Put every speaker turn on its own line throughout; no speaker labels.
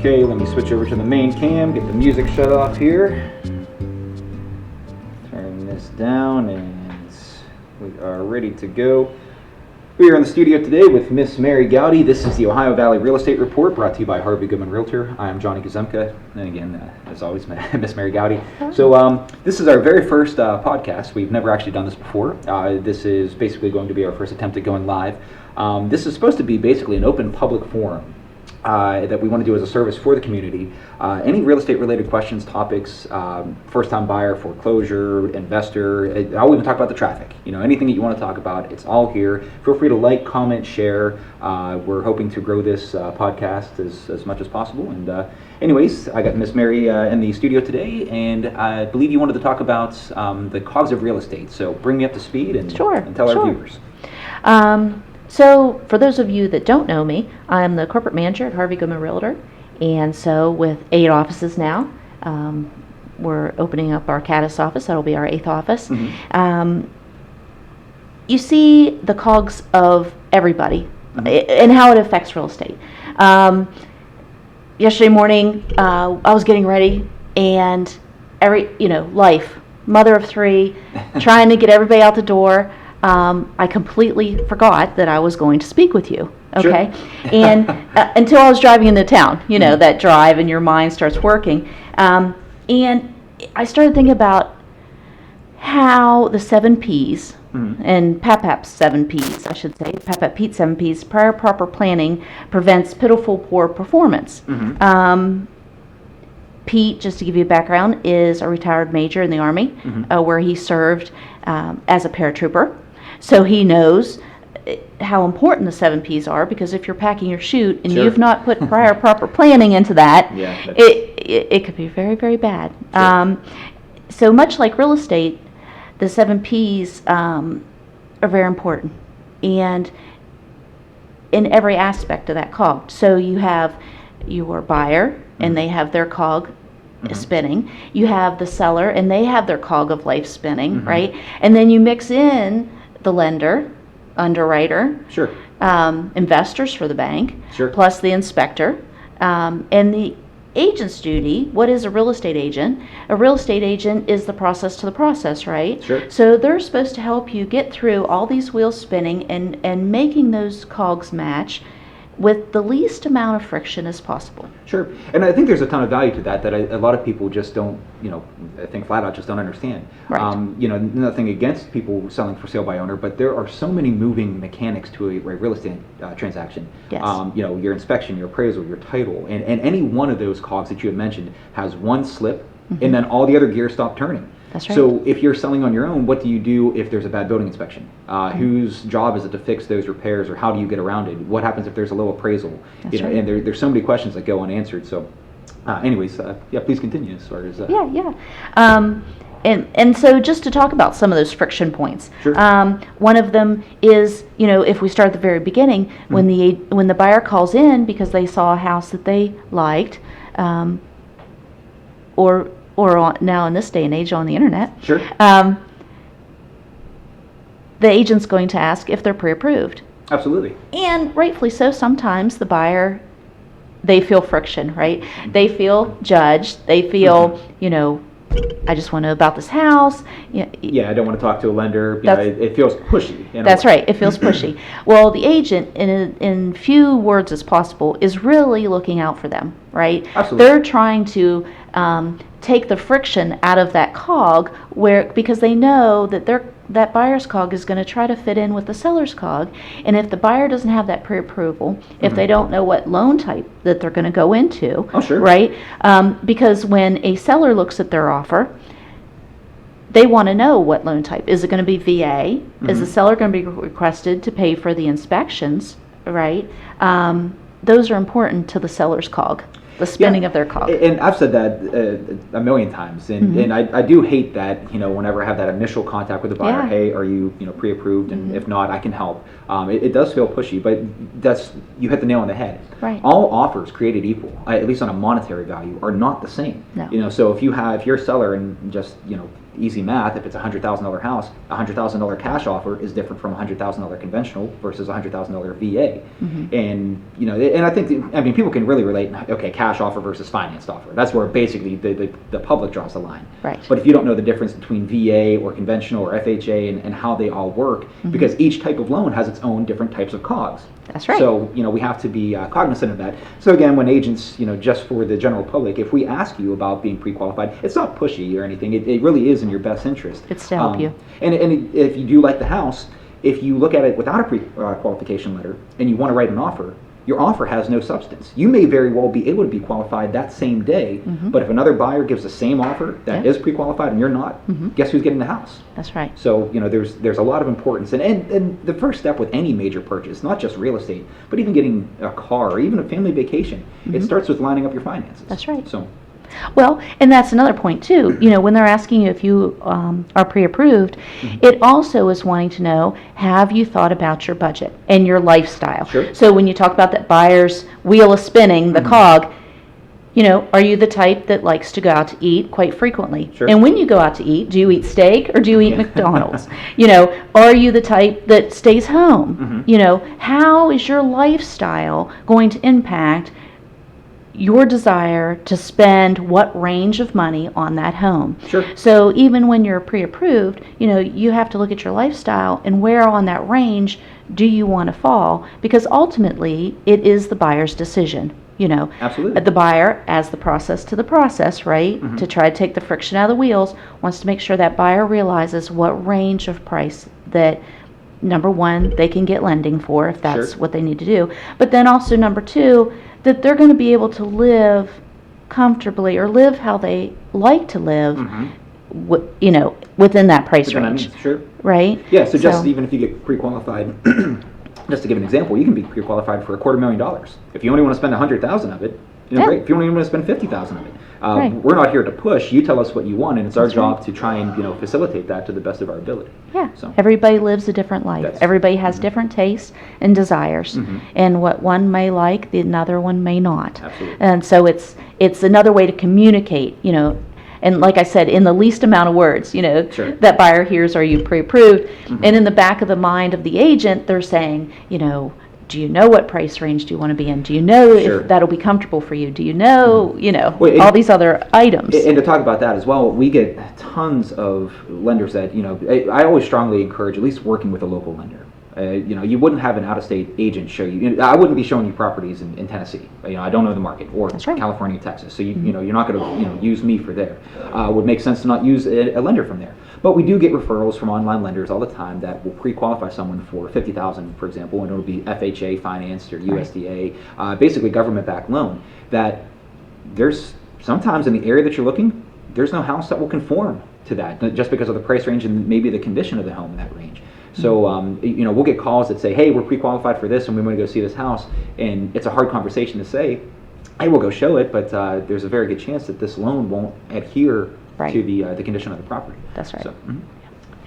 Okay, let me switch over to the main cam, get the music shut off here. Turn this down and we are ready to go. We are in the studio today with Miss Mary Goudy. This is the Ohio Valley Real Estate Report brought to you by Harvey, Goodman, Realtor. I am Johnny Kazemka, and again, as always, Miss Mary Goudy. So this is our very first podcast. We've never actually done this before. This is basically going to be our first attempt at going live. This is supposed to be basically an open public forum that we want to do as a service for the community. Any real estate related questions, topics, first time buyer, foreclosure, investor, I'll even talk about the traffic. Anything that you want to talk about, it's all here. Feel free to like, comment, share. We're hoping to grow this podcast as much as possible. And anyways, I got Miss Mary in the studio today, and I believe you wanted to talk about the Cogs of real estate. So bring me up to speed and tell our viewers.
So, for those of you that don't know me, I'm the corporate manager at Harvey Goodman Realtor, and so with 8 offices now, we're opening up our Caddis office. That'll be our 8th office. Mm-hmm. You see the cogs of everybody, mm-hmm. and how it affects real estate. Yesterday morning, I was getting ready, and life, mother of 3, trying to get everybody out the door. I completely forgot that I was going to speak with you, okay? Sure. And until I was driving into town, mm-hmm. that drive and your mind starts working. And I started thinking about how the 7 Ps, mm-hmm. and PAPAP's 7 Ps, I should say, PAPAP Pete's 7 Ps, prior proper planning prevents pitiful poor performance. Mm-hmm. Pete, just to give you a background, is a retired major in the Army, mm-hmm. Where he served as a paratrooper. So he knows how important the 7 Ps are, because if you're packing your chute and Sure. you've not put prior proper planning into that, it could be very, very bad. Sure. So much like real estate, the 7 Ps are very important, and in every aspect of that cog. So you have your buyer, mm-hmm. and they have their cog mm-hmm. spinning. You have the seller, and they have their cog of life spinning, mm-hmm. right? And then you mix in the lender, underwriter,
sure.
Investors for the bank,
sure.
plus the inspector, and the agent's duty. What is a real estate agent? A real estate agent is the process to the process, right?
Sure.
So they're supposed to help you get through all these wheels spinning and making those cogs match with the least amount of friction as possible.
Sure. And I think there's a ton of value to that a lot of people just don't, I think flat out just don't understand.
Right.
Nothing against people selling for sale by owner, but there are so many moving mechanics to a real estate transaction.
Yes.
Your inspection, your appraisal, your title, and any one of those cogs that you had mentioned has one slip, mm-hmm. and then all the other gears stop turning.
That's right.
So if you're selling on your own, what do you do if there's a bad building inspection?
Mm-hmm.
Whose job is it to fix those repairs, or how do you get around it? What happens if there's a low appraisal?
That's right.
And there's so many questions that go unanswered. So anyways, please continue as far as...
Yeah. And so just to talk about some of those friction points.
Sure.
One of them is, if we start at the very beginning, mm-hmm. when the buyer calls in because they saw a house that they liked, or now in this day and age on the internet,
sure.
The agent's going to ask if they're pre-approved.
Absolutely.
And rightfully so. Sometimes the buyer, they feel friction, right? Mm-hmm. They feel judged. They feel, mm-hmm. I just want to know about this house.
Yeah, I don't want to talk to a lender. It feels pushy.
That's right. It feels pushy. Well, the agent, in few words as possible, is really looking out for them, right?
Absolutely.
They're trying to take the friction out of that cog, because they know that that buyer's cog is going to try to fit in with the seller's cog, and if the buyer doesn't have that pre-approval, mm-hmm. if they don't know what loan type that they're going to go into,
sure.
right? Because when a seller looks at their offer, they want to know what loan type. Is it going to be VA? Mm-hmm. Is the seller going to be requested to pay for the inspections, right? Those are important to the seller's cog. The spinning of their cog.
And I've said that a million times, and, mm-hmm. and I do hate that, whenever I have that initial contact with the buyer, hey, are you, pre-approved, and mm-hmm. if not, I can help. It does feel pushy, but you hit the nail on the head.
Right.
All offers created equal, at least on a monetary value, are not the same.
No.
So if you're a seller and just, easy math, if it's a $100,000 house, a $100,000 cash offer is different from a $100,000 conventional versus a $100,000 VA. And and I think people can really relate. Okay, cash offer versus financed offer. That's where basically the public draws the line.
Right.
But if you don't know the difference between VA or conventional or FHA and how they all work, because each type of loan has its own different types of COGS.
That's right.
So we have to be cognizant of that. So again, when agents, just for the general public, if we ask you about being pre-qualified, it's not pushy or anything. It really is in your best interest.
It's to help you.
And if you do like the house, if you look at it without a pre-qualification letter and you want to write an offer, your offer has no substance. You may very well be able to be qualified that same day, but if another buyer gives the same offer that is pre-qualified and you're not, guess who's getting the house?
That's right.
So there's a lot of importance, and the first step with any major purchase, not just real estate, but even getting a car or even a family vacation, it starts with lining up your finances.
That's right.
So.
Well, and that's another point too. When they're asking you if you are pre-approved, it also is wanting to know, have you thought about your budget and your lifestyle?
Sure.
So when you talk about that buyer's wheel is spinning, the cog, are you the type that likes to go out to eat quite frequently?
Sure.
And when you go out to eat, do you eat steak or do you eat McDonald's? Are you the type that stays home? How is your lifestyle going to impact your desire to spend what range of money on that home?
Sure.
So even when you're pre-approved, you have to look at your lifestyle and where on that range do you want to fall, because ultimately it is the buyer's decision.
Absolutely.
The buyer, as the process to the process, right, to try to take the friction out of the wheels, wants to make sure that buyer realizes what range of price that, number one, they can get lending for if that's what they need to do, but then also number two, that they're going to be able to live comfortably or live how they like to live, within that price range.
Sure.
Right?
Yeah, so just even if you get pre-qualified, just to give an example, you can be pre-qualified for $250,000. If you only want to spend $100,000 of it, great. If you only want to spend $50,000 of it, we're not here to push. You tell us what you want, and it's our job to try and facilitate that to the best of our ability.
Yeah.
So
Everybody lives a different life. Everybody has different tastes and desires, and what one may like, the another one may not.
Absolutely.
And so it's another way to communicate. And like I said, in the least amount of words, that buyer hears, are you pre-approved? And in the back of the mind of the agent, they're saying, do you know what price range do you want to be in? Do you know if that'll be comfortable for you? Do you know, all these other items?
And to talk about that as well, we get tons of lenders that, I always strongly encourage at least working with a local lender. You wouldn't have an out-of-state agent show you. I wouldn't be showing you properties in Tennessee. I don't know the market, or California, Texas. So you're not going to use me for there. It would make sense to not use a lender from there. But we do get referrals from online lenders all the time that will pre-qualify someone for $50,000, for example, and it'll be FHA financed or USDA, basically government-backed loan. That there's sometimes in the area that you're looking, there's no house that will conform to that, just because of the price range and maybe the condition of the home in that range. So, we'll get calls that say, hey, we're pre-qualified for this and we want to go see this house. And it's a hard conversation to say, hey, we'll go show it, but there's a very good chance that this loan won't adhere to the condition of the property.
That's right.
So,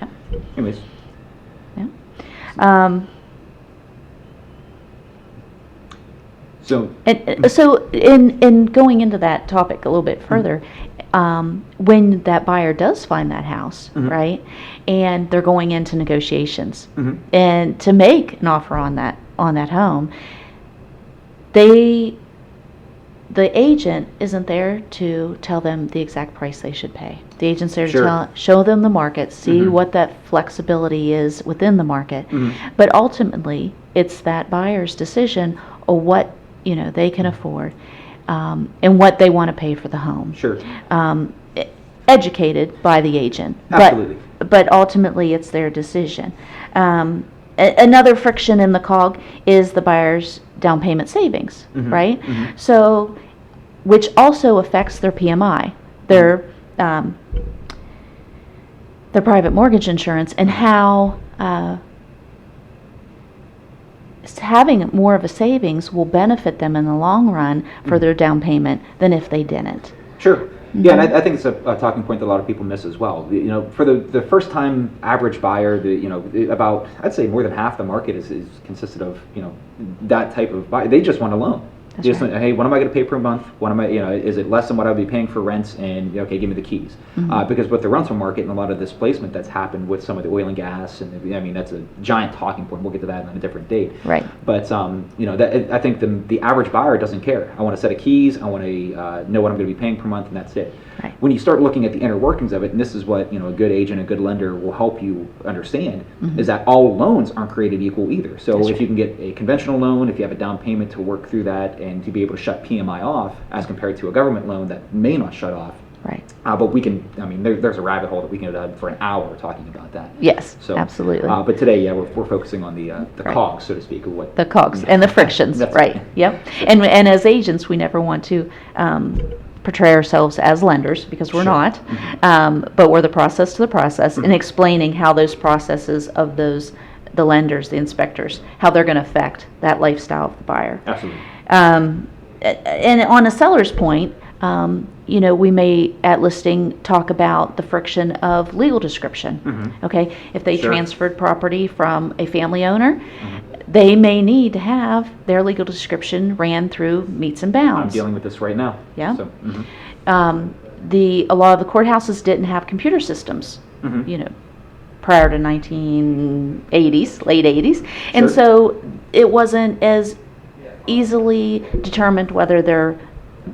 Yeah.
anyways.
Yeah. So in going into that topic a little bit further, when that buyer does find that house, right, and they're going into negotiations, and to make an offer on that home, the agent isn't there to tell them the exact price they should pay. The agent's there to show them the market, see what that flexibility is within the market. But ultimately, it's that buyer's decision of what they can afford, and what they want to pay for the home.
Sure.
Educated by the agent.
Absolutely.
But ultimately, it's their decision. Another friction in the COG is the buyer's down payment savings, right? So, which also affects their PMI, their private mortgage insurance, and how having more of a savings will benefit them in the long run for their down payment than if they didn't.
Sure. Yeah, and I think it's a talking point that a lot of people miss as well. For the first time average buyer, about, I'd say more than half the market is consisted of that type of buyer. They just want a loan.
That's
You just
right.
hey, what am I going to pay per month? What am I, is it less than what I'd be paying for rents? And okay, give me the keys. Because with the rental market and a lot of displacement that's happened with some of the oil and gas, and I mean that's a giant talking point. We'll get to that on a different date.
Right.
But that I think the average buyer doesn't care. I want a set of keys. I want to know what I'm going to be paying per month, and that's it.
Right.
When you start looking at the inner workings of it, and this is what a good agent, a good lender will help you understand, is that all loans aren't created equal either. So
That's
if
right.
you can get a conventional loan, if you have a down payment to work through that, and to be able to shut PMI off, as compared to a government loan that may not shut off.
Right.
But we can, there's a rabbit hole that we can go down for an hour talking about that.
Yes,
So,
absolutely.
But today, yeah, we're focusing on the
Right.
cogs, so to speak, of what
The cogs and the frictions,
That's
right? Yep. And as agents, we never want to portray ourselves as lenders, because we're
Sure.
not. But we're the process to the process, and explaining how those processes of the lenders, the inspectors, how they're going to affect that lifestyle of the buyer.
Absolutely.
And on a seller's point, we may at listing talk about the friction of legal description. Okay, if they
Sure.
transferred property from a family owner, they may need to have their legal description ran through meets and
I'm
bounds.
dealing with this right now.
Yeah.
So,
A lot of the courthouses didn't have computer systems. Prior to 1980s, late 80s, and
Sure.
so it wasn't as easily determined whether their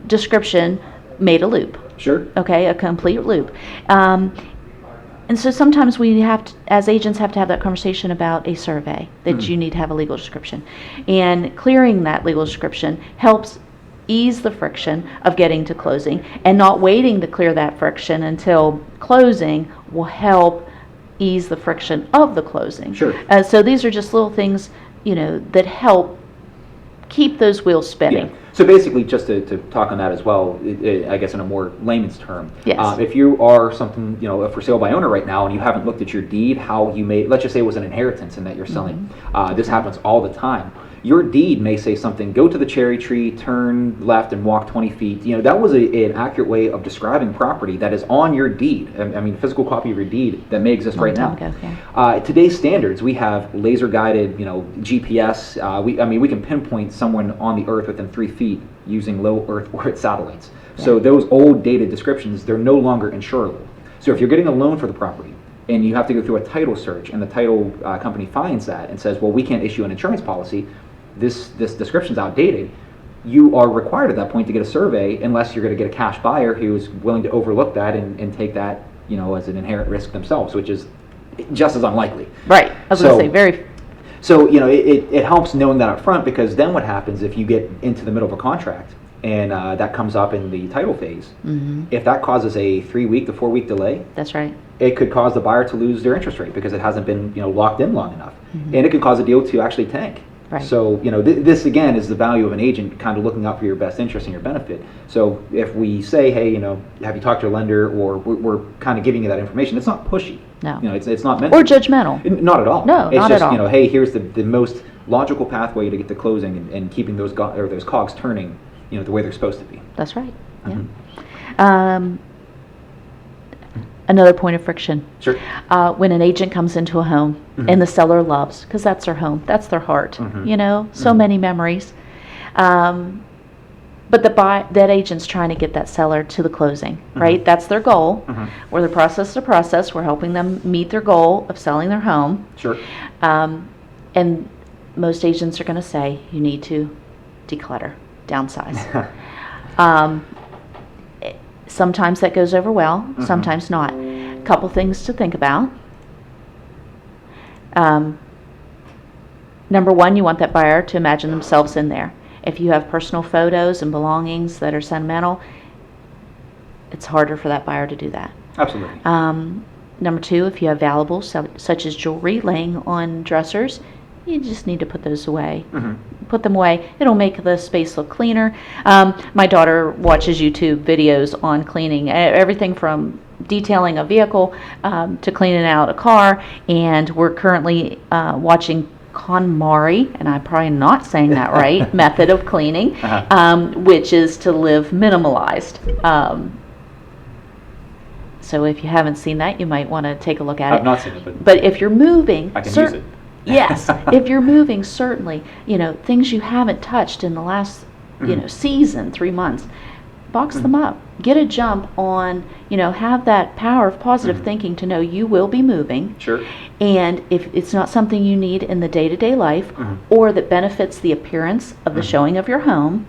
description made a loop.
Sure.
Okay, a complete loop. And so sometimes we have to, as agents, have to have that conversation about a survey that you need to have a legal description. And clearing that legal description helps ease the friction of getting to closing, and not waiting to clear that friction until closing will help ease the friction of the closing.
Sure.
So these are just little things, that help keep those wheels spinning.
Yeah. So basically, just to talk on that as well, I guess in a more layman's term,
Yes.
if you are something, a for sale by owner right now, and you haven't looked at your deed, how you made, let's just say it was an inheritance and that you're selling. This happens all the time. Your deed may say something, go to the cherry tree, turn left and walk 20 feet. That was an accurate way of describing property that is on your deed. Physical copy of your deed that may exist right now.
Time ago, yeah.
Today's standards, we have laser guided, GPS. We can pinpoint someone on the earth within 3 feet using low Earth orbit satellites. So those old dated descriptions, they're no longer insurable. So if you're getting a loan for the property, and you have to go through a title search, and the title company finds that and says, well, we can't issue an insurance policy, this description's outdated, you are required at that point to get a survey, unless you're going to get a cash buyer who is willing to overlook that and take that as an inherent risk themselves, which is just as unlikely.
Right. I was going to say very.
So it helps knowing that up front, because then what happens if you get into the middle of a contract and that comes up in the title phase, if that causes a 3-week to 4-week delay,
That's right.
it could cause the buyer to lose their interest rate because it hasn't been locked in long enough, and it could cause a deal to actually tank.
Right.
So this again is the value of an agent kind of looking out for your best interest and your benefit. So if we say, hey, have you talked to your lender, or we're kind of giving you that information, it's not pushy.
No.
It's not meant
Or
to be.
judgmental.
Not at all.
No,
it's
not
just,
at all.
hey, here's the most logical pathway to get to closing and keeping those those cogs turning, the way they're supposed to be.
That's right. Yeah. Another point of friction.
Sure.
When an agent comes into a home and the seller loves, because that's their home, that's their heart, so many memories. But that agent's trying to get that seller to the closing, right? That's their goal. We're the process to process. We're helping them meet their goal of selling their home.
Sure.
And most agents are going to say, you need to declutter, downsize. Sometimes that goes over well, sometimes not. A couple things to think about. Number one, you want that buyer to imagine themselves in there. If you have personal photos and belongings that are sentimental, it's harder for that buyer to do that.
Absolutely.
Number two, if you have valuables such as jewelry laying on dressers, you just need to put those away. Put them away. It'll make the space look cleaner. My daughter watches YouTube videos on cleaning, everything from detailing a vehicle to cleaning out a car, and we're currently watching KonMari, and I'm probably not saying that right, method of cleaning, which is to live minimalized. So if you haven't seen that, you might want to take a look at it.
I've not seen it,
But if you're moving,
I can use it.
Yes, if you're moving, certainly, things you haven't touched in the last season, 3 months. Box them up. Get a jump on, have that power of positive thinking to know you will be moving.
Sure.
And if it's not something you need in the day-to-day life or that benefits the appearance of the showing of your home,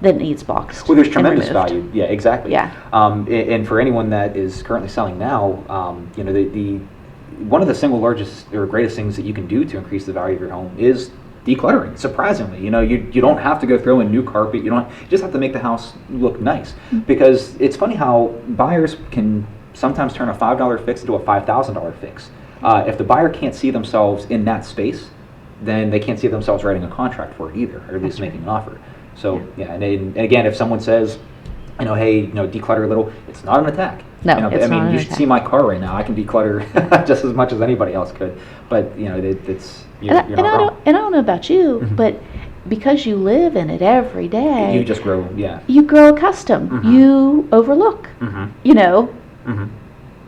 then it needs boxed.
Well, there's tremendous
and removed.
value. Yeah, exactly.
Yeah.
And for anyone that is currently selling now, the one of the single largest or greatest things that you can do to increase the value of your home is decluttering. Surprisingly, you don't have to go throw in new carpet. You just have to make the house look nice. Because it's funny how buyers can sometimes turn a $5 fix into a $5,000 fix. If the buyer can't see themselves in that space, then they can't see themselves writing a contract for it either, or at least making an offer. So and again, if someone says, hey, declutter a little, it's not an attack.
No, it's not an
you should
attack.
see my car right now. I can declutter just as much as anybody else could. But it's you're not wrong.
I don't know about you, but because you live in it every day,
You just grow, yeah.
you grow accustomed. You overlook.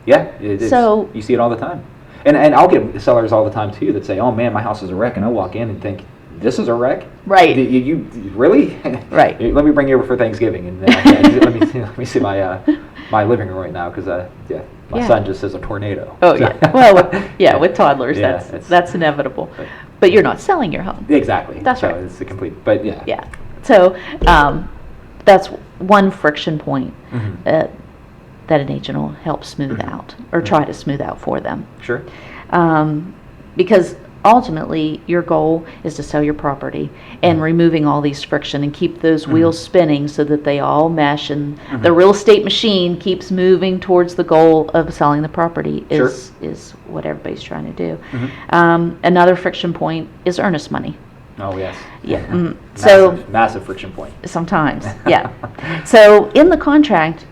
Yeah, it is.
So-
you see it all the time. And I'll get sellers all the time too that say, "Oh man, my house is a wreck," and I walk in and think, "This is a wreck."
Right.
You really?
Right.
Let me bring you over for Thanksgiving, and let me see my living room right now because my son just says a tornado.
Oh
So-
yeah. Well, with toddlers,
Yeah,
that's inevitable. But you're not selling your home.
Exactly.
That's
so
right.
It's the complete. But yeah.
Yeah. So that's one friction point that an agent will help smooth out or try to smooth out for them.
Sure.
Because ultimately your goal is to sell your property and removing all these friction and keep those wheels spinning so that they all mesh and the real estate machine keeps moving towards the goal of selling the property is what everybody's trying to do. Another friction point is earnest money.
Oh yes.
Yeah. So
massive friction point.
sometimes, yeah. So in the contract,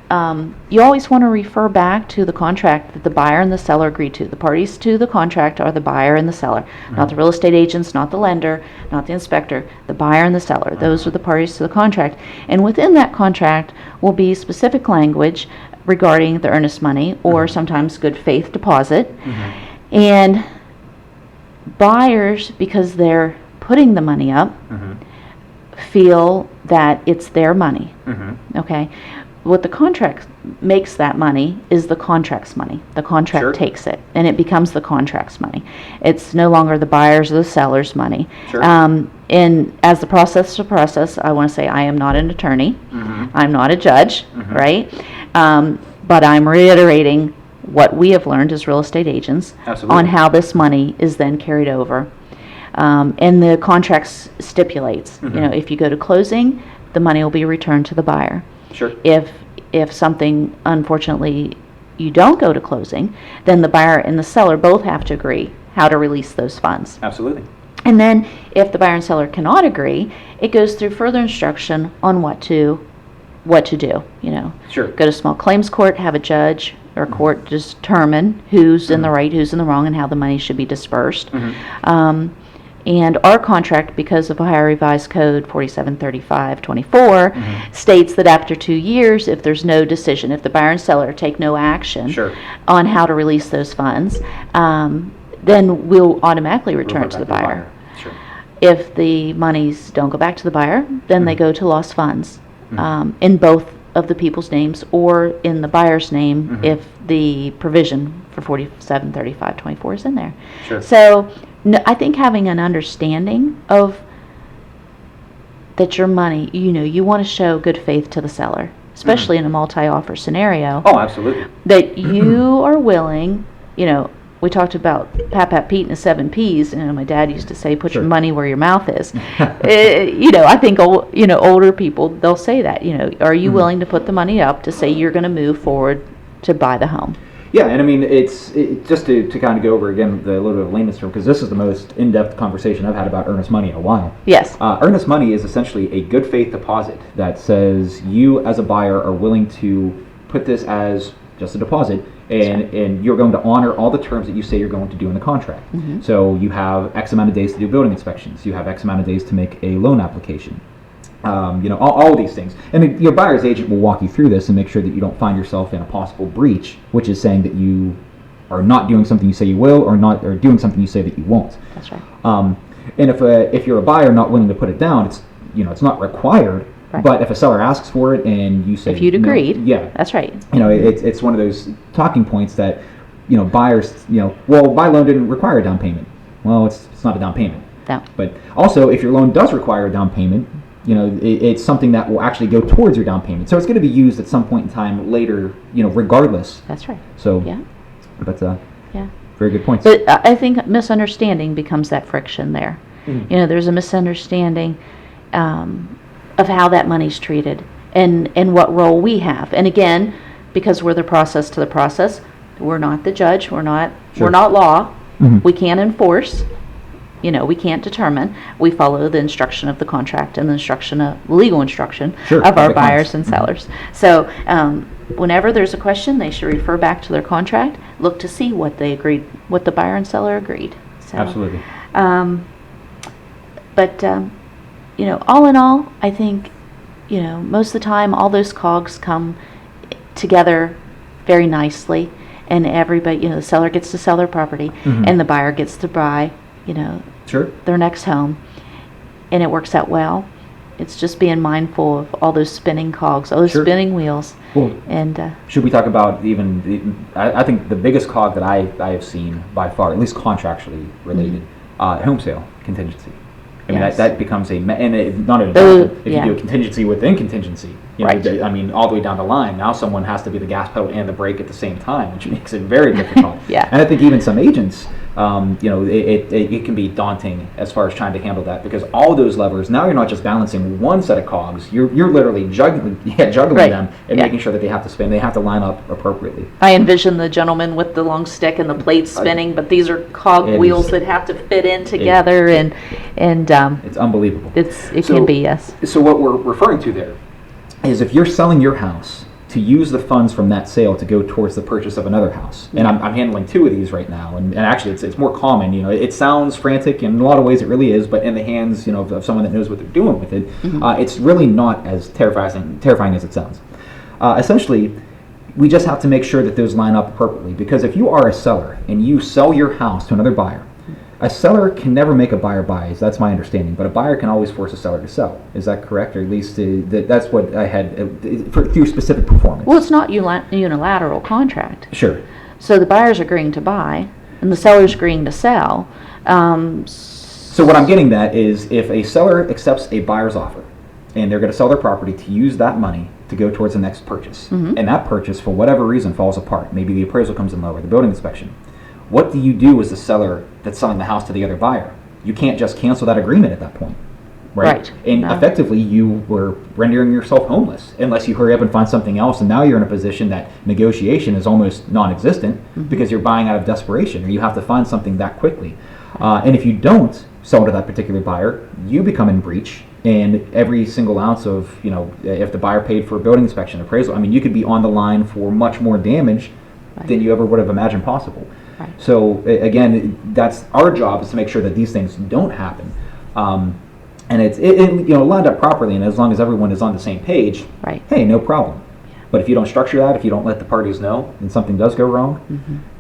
you always want to refer back to the contract that the buyer and the seller agreed to. The parties to the contract are the buyer and the seller, not the real estate agents, not the lender, not the inspector, the buyer and the seller. Those are the parties to the contract. And within that contract will be specific language regarding the earnest money or sometimes good faith deposit. And buyers, because they're putting the money up, feel that it's their money. Okay? What the contract makes that money is the contract's money. The contract takes it, and it becomes the contract's money. It's no longer the buyer's or the seller's money. And as the process, I want to say I am not an attorney. I'm not a judge, right? But I'm reiterating what we have learned as real estate agents on how this money is then carried over. And the contract stipulates, if you go to closing, the money will be returned to the buyer.
Sure.
If something, unfortunately, you don't go to closing, then the buyer and the seller both have to agree how to release those funds.
Absolutely.
And then if the buyer and seller cannot agree, it goes through further instruction on what to do.
Sure.
Go to small claims court, have a judge or court determine who's in the right, who's in the wrong, and how the money should be dispersed. And our contract, because of Ohio Revised Code 4735-24, states that after 2 years, if there's no decision, if the buyer and seller take no action on how to release those funds, then we'll automatically return it to the buyer.
Sure.
If the monies don't go back to the buyer, then they go to lost funds in both of the people's names or in the buyer's name if the provision for 4735-24 is in there.
Sure.
So I think having an understanding of that your money, you want to show good faith to the seller, especially in a multi-offer scenario.
Oh, absolutely.
That you are willing, we talked about Pat Pete and the 7 Ps, and my dad used to say, put your money where your mouth is. I think, older people, they'll say that, are you willing to put the money up to say you're going to move forward to buy the home?
Yeah, and I mean, it's just to kind of go over again the little bit of layman's term, because this is the most in-depth conversation I've had about earnest money in a while.
Yes.
Earnest money is essentially a good faith deposit that says you as a buyer are willing to put this as just a deposit, and you're going to honor all the terms that you say you're going to do in the contract. So you have X amount of days to do building inspections. You have X amount of days to make a loan application. All of these things. And your buyer's agent will walk you through this and make sure that you don't find yourself in a possible breach, which is saying that you are not doing something you say you will or doing something you say that you won't.
That's right.
And if you're a buyer not willing to put it down, it's not required.
Right.
But if a seller asks for it and you say,
if you'd
no,
agreed,
yeah,
that's right.
It's one of those talking points that, buyers, well, my loan didn't require a down payment. Well, it's not a down payment.
No.
But also, if your loan does require a down payment, it's something that will actually go towards your down payment. So it's going to be used at some point in time later, regardless.
That's right.
So,
yeah.
But,
yeah.
Very good points.
But I think misunderstanding becomes that friction there.
Mm-hmm.
There's a misunderstanding of how that money's treated and what role we have. And again, because we're the process to the process, we're not the judge. We're not law.
Mm-hmm.
We can't enforce. We can't determine. We follow the instruction of the contract and the legal instruction of our buyers and sellers. So whenever there's a question, they should refer back to their contract, look to see what they agreed, what the buyer and seller agreed. So,
Absolutely.
But all in all, I think, most of the time, all those cogs come together very nicely, and everybody, the seller gets to sell their property,
Mm-hmm.
and the buyer gets to buy,
Sure.
their next home, and it works out well. It's just being mindful of all those spinning cogs, all those
Sure.
spinning wheels.
Well,
And
should we talk about I think the biggest cog that I have seen by far, at least contractually related, home sale contingency. I mean,
Yes.
that becomes not only if
yeah.
you do a contingency within contingency,
Right.
I mean, all the way down the line, now someone has to be the gas pedal and the brake at the same time, which makes it very difficult.
Yeah.
And I think even some agents, it can be daunting as far as trying to handle that, because all those levers, now you're not just balancing one set of cogs, you're literally juggling
Right.
them and
Yeah.
making sure that they have to spin, they have to line up appropriately.
I envision the gentleman with the long stick and the plates spinning, but these are cog
It
wheels
is.
that have to fit in together, and
It's unbelievable.
it
So-
can be, yes.
So what we're referring to there is if you're selling your house to use the funds from that sale to go towards the purchase of another house. And I'm handling 2 of these right now, and actually it's more common. It sounds frantic, and in a lot of ways it really is, but in the hands of someone that knows what they're doing with it, it's really not as terrifying as it sounds. Essentially, we just have to make sure that those line up appropriately, because if you are a seller and you sell your house to another buyer, a seller can never make a buyer buy, that's my understanding, but a buyer can always force a seller to sell. Is that correct? Or at least that's what I had through specific performance.
Well, it's not unilateral contract.
Sure.
So the buyer's agreeing to buy, and the seller's agreeing to sell.
So what I'm getting at is if a seller accepts a buyer's offer, and they're going to sell their property to use that money to go towards the next purchase, and that purchase, for whatever reason, falls apart, maybe the appraisal comes in lower, the building inspection, what do you do as the seller that's selling the house to the other buyer? You can't just cancel that agreement at that point, right?
Right.
And
No.
effectively, you were rendering yourself homeless unless you hurry up and find something else, and now you're in a position that negotiation is almost non-existent because you're buying out of desperation, or you have to find something that quickly. And if you don't sell to that particular buyer, you become in breach, and every single ounce of, if the buyer paid for a building inspection, appraisal, I mean, you could be on the line for much more damage than you ever would have imagined possible.
Right.
So again, that's our job, is to make sure that these things don't happen, and it's lined up properly. And as long as everyone is on the same page,
Right.
hey, no problem. But if you don't structure that, if you don't let the parties know, and something does go wrong,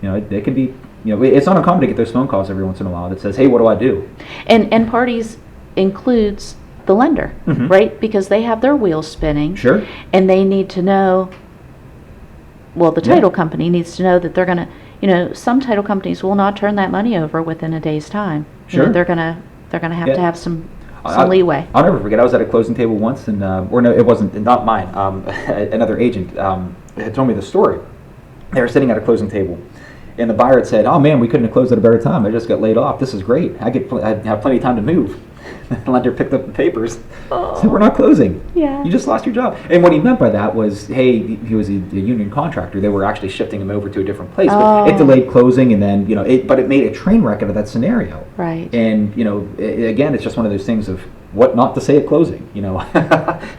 it could be. It's not uncommon to get those phone calls every once in a while that says, "Hey, what do I do?"
And parties includes the lender, right? Because they have their wheels spinning.
Sure.
And they need to know, well, the title company needs to know that they're going to, some title companies will not turn that money over within a day's time.
Sure.
They're going to have to have some leeway.
I'll never forget. I was at a closing table once, and or no, it wasn't, not mine. Another agent had told me the story. They were sitting at a closing table, and the buyer had said, "Oh man, we couldn't have closed at a better time. I just got laid off. This is great. I have plenty of time to move." The lender picked up the papers. Said, "We're not closing.
Yeah.
You just lost your job." And what he meant by that was, hey, he was a union contractor. They were actually shifting him over to a different place. But it delayed closing, and then but it made a train wreck out of that scenario.
Right.
And again, it's just one of those things of what not to say at closing.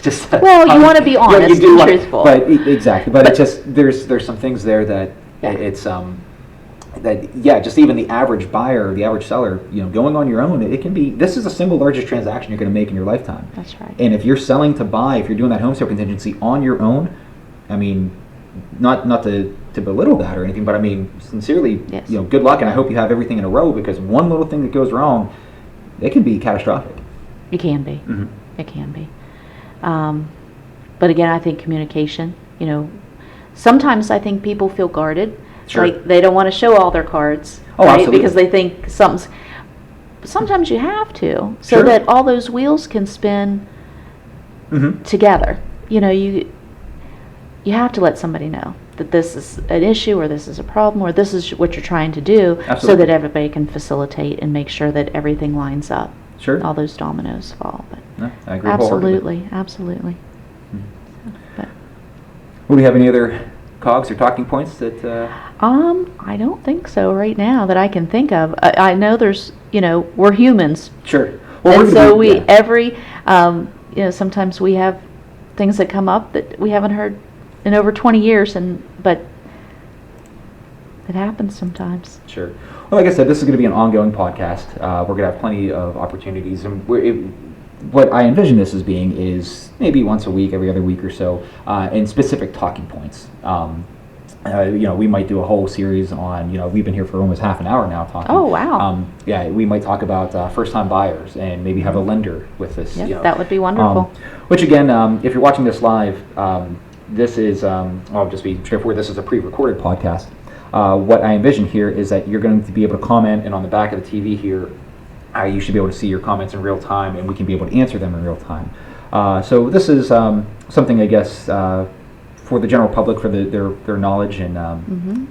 Just
Well, you want to be honest and truthful.
But exactly. But it's just there's some things there that it's just even the average buyer, the average seller, going on your own, it can be. This is the single largest transaction you're going to make in your lifetime.
That's right.
And if you're selling to buy, if you're doing that home sale contingency on your own, I mean, not to belittle that or anything, but I mean, sincerely,
Yes.
Good luck, and I hope you have everything in a row, because one little thing that goes wrong, it can be catastrophic.
You can be. It can be. But again, I think communication, sometimes I think people feel guarded.
Sure.
Like they don't want to show all their cards,
Oh,
right?
absolutely.
Because they think something's. Sometimes you have to, so
Sure.
that all those wheels can spin
Mm-hmm.
together. You have to let somebody know that this is an issue, or this is a problem, or this is what you're trying to do, so
Absolutely.
that everybody can facilitate and make sure that everything lines up.
Sure.
All those dominoes fall. But
No, I agree wholeheartedly.
absolutely. But
Do we have any other cogs or talking points that?
I don't think so right now that I can think of. I know there's, we're humans,
Sure.
and
we're
so
gonna be-
sometimes we have things that come up that we haven't heard in over 20 years, but it happens sometimes.
Sure. Well, like I said, this is going to be an ongoing podcast. We're going to have plenty of opportunities, and what I envision this as being is maybe once a week, every other week or so, and specific talking points. We might do a whole series on, we've been here for almost half an hour now talking.
Oh, wow.
We might talk about first-time buyers and maybe have a lender with us.
Yep, that would be wonderful.
Which again, if you're watching this live, this is, I'll just be straightforward, this is a pre-recorded podcast. What I envision here is that you're going to be able to comment, and on the back of the TV here, you should be able to see your comments in real time, and we can be able to answer them in real time. So this is something, I guess, for the general public, for their knowledge, and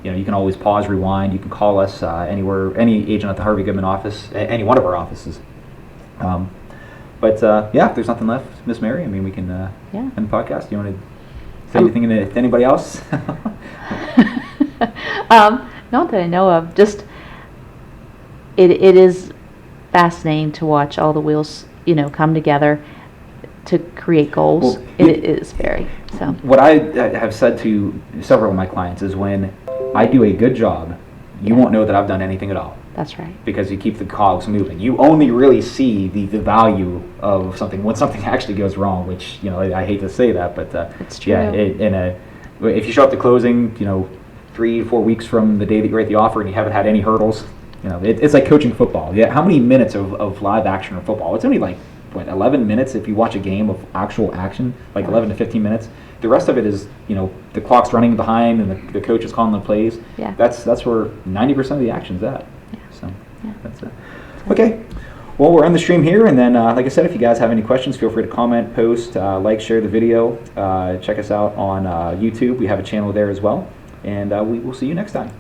you can always pause, rewind. You can call us anywhere, any agent at the Harvey Goodman office, any one of our offices. But if there's nothing left, Miss Mary, I mean, we can end the podcast. Do you want to say anything to anybody else?
Not that I know of. Just it is fascinating to watch all the wheels, come together to create goals.
Well,
it is very so.
What I have said to several of my clients is, when I do a good job, you won't know that I've done anything at all.
That's right.
Because you keep the cogs moving. You only really see the value of something when something actually goes wrong, which, I hate to say that, but
It's true.
If you show up to closing, 3 to 4 weeks from the day that you write the offer and you haven't had any hurdles, it's like coaching football. Yeah, how many minutes of live action or football? It's only like 11 minutes if you watch a game of actual action, like 11 to 15 minutes. The rest of it is, the clock's running behind and the coach is calling the plays.
Yeah.
That's where 90% of the action's at.
Yeah.
So
Yeah.
that's it. Okay. Well, we're on the stream here, and then, like I said, if you guys have any questions, feel free to comment, post, like, share the video. Check us out on YouTube. We have a channel there as well, and we will see you next time.